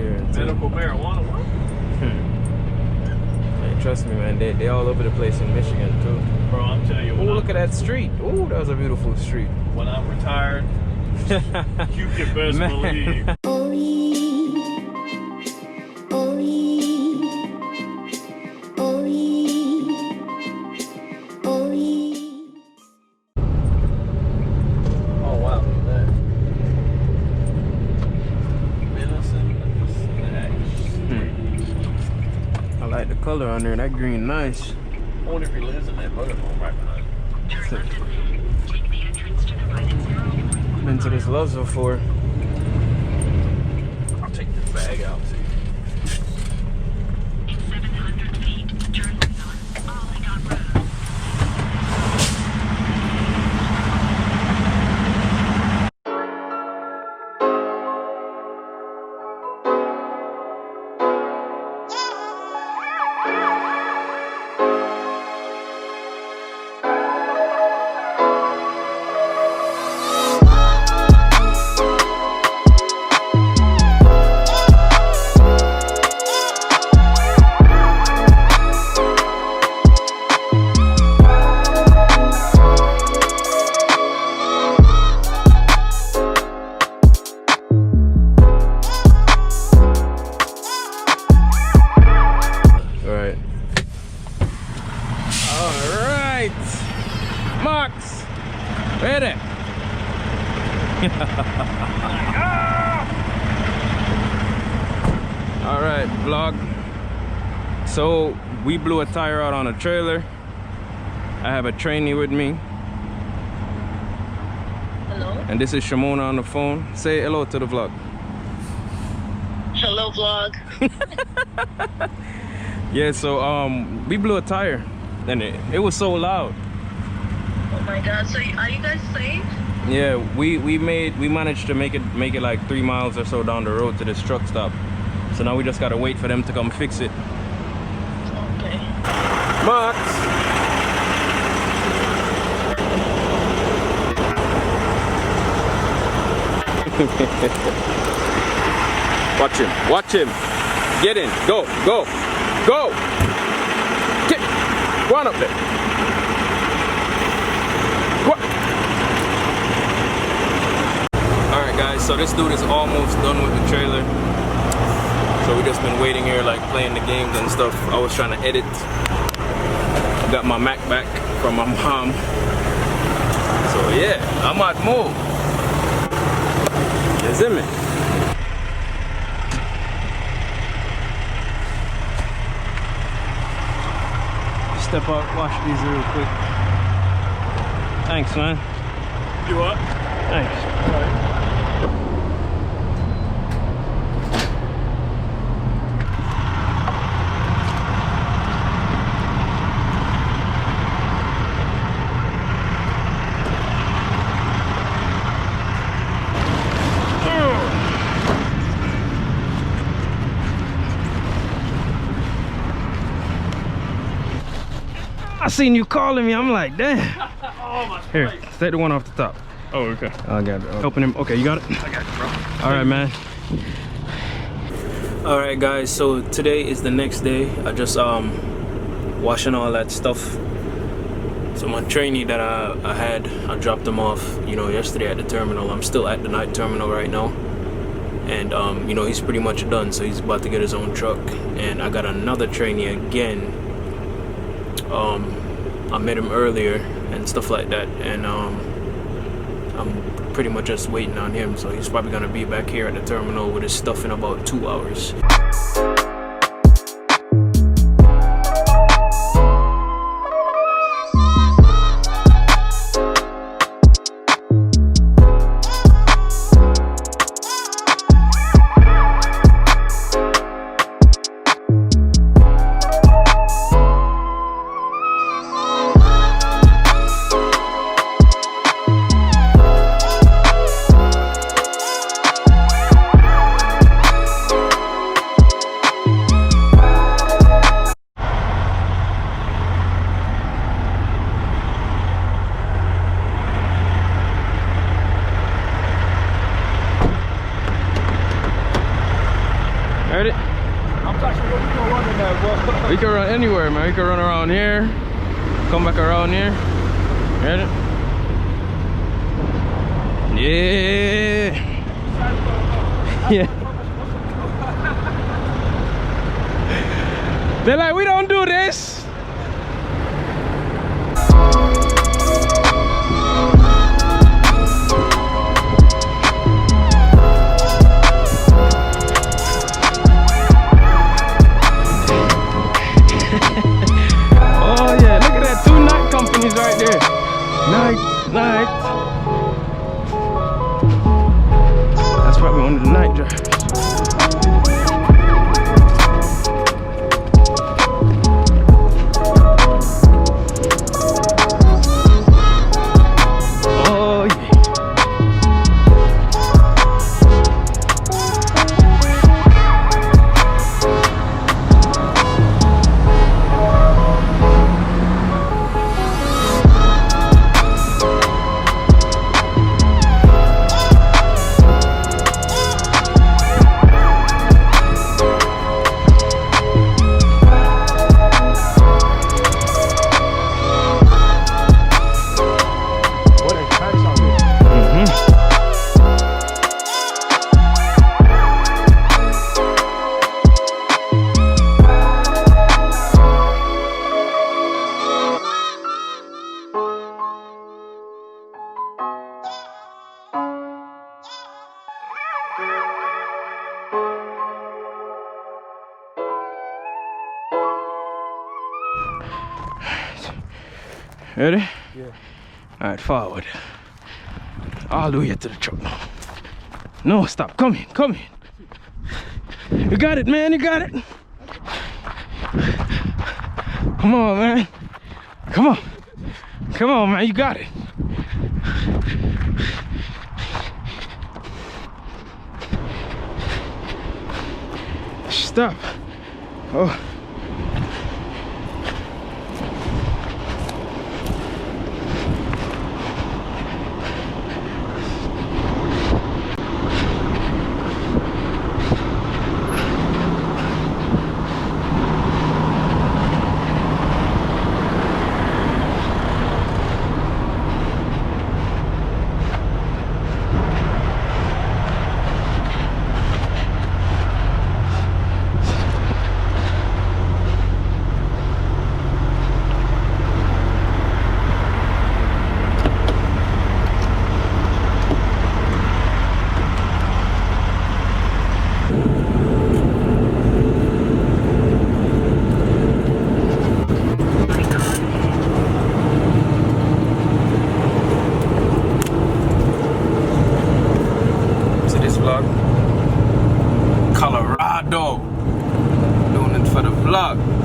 here. Medical marijuana. What? Hey, trust me, man. They all over the place in Michigan too. Bro, I'm telling you. Oh, look at that street. Oh, that was a beautiful street. When I'm retired, you can best believe. Color on there, that green nice. I wonder if he lives in that motorhome right behind. Been to this Love's before. I'll take this bag out too. In 700 feet, turn left on Polygon Road. Max! Ready? Alright, vlog. So we blew a tire out on a trailer. I have a trainee with me. Hello? And this is Shimona on the phone. Say hello to the vlog. Hello, vlog. Yeah, so we blew a tire and it was so loud. Oh my god, so are you guys safe? Yeah, we managed to make it like 3 miles or so down the road to this truck stop. So now we just gotta wait for them to come fix it. Okay. Max! Watch him, watch him. Get in, go, go, go! Get, go on up there. Alright guys, so this dude is almost done with the trailer. So we just been waiting here like playing the games and stuff. I was trying to edit. Got my Mac back from my mom. So yeah, I'm at move. You see me? Step out, wash these real quick. Thanks, man. You what? Thanks. All right. I seen you calling me. I'm like, damn. Oh, my Here, face. take the one off the top. Oh, okay. I got it. Open him. Okay, you got it? I got you, bro. All right, man. All right, guys. So today is the next day. I just washing all that stuff. So my trainee that I had, I dropped him off, you know, yesterday at the terminal. I'm still at the night terminal right now. And you know, he's pretty much done. So he's about to get his own truck. And I got another trainee again. I met him earlier and stuff like that, and I'm pretty much just waiting on him, so he's probably gonna be back here at the terminal with his stuff in about 2 hours. We can run anywhere, man. We can run around here, come back around here. Ready? Yeah. Yeah. They're like, we don't do this. Oh yeah, look at that, 2 night companies right there. Night. That's probably one of the night drivers. Oh yeah. Ready? Yeah. Alright, forward. All the way to the truck. No, stop. Come in. You got it, man. You got it. Come on, man. Come on, man. You got it. Stop. Oh. Colorado, doing it for the vlog.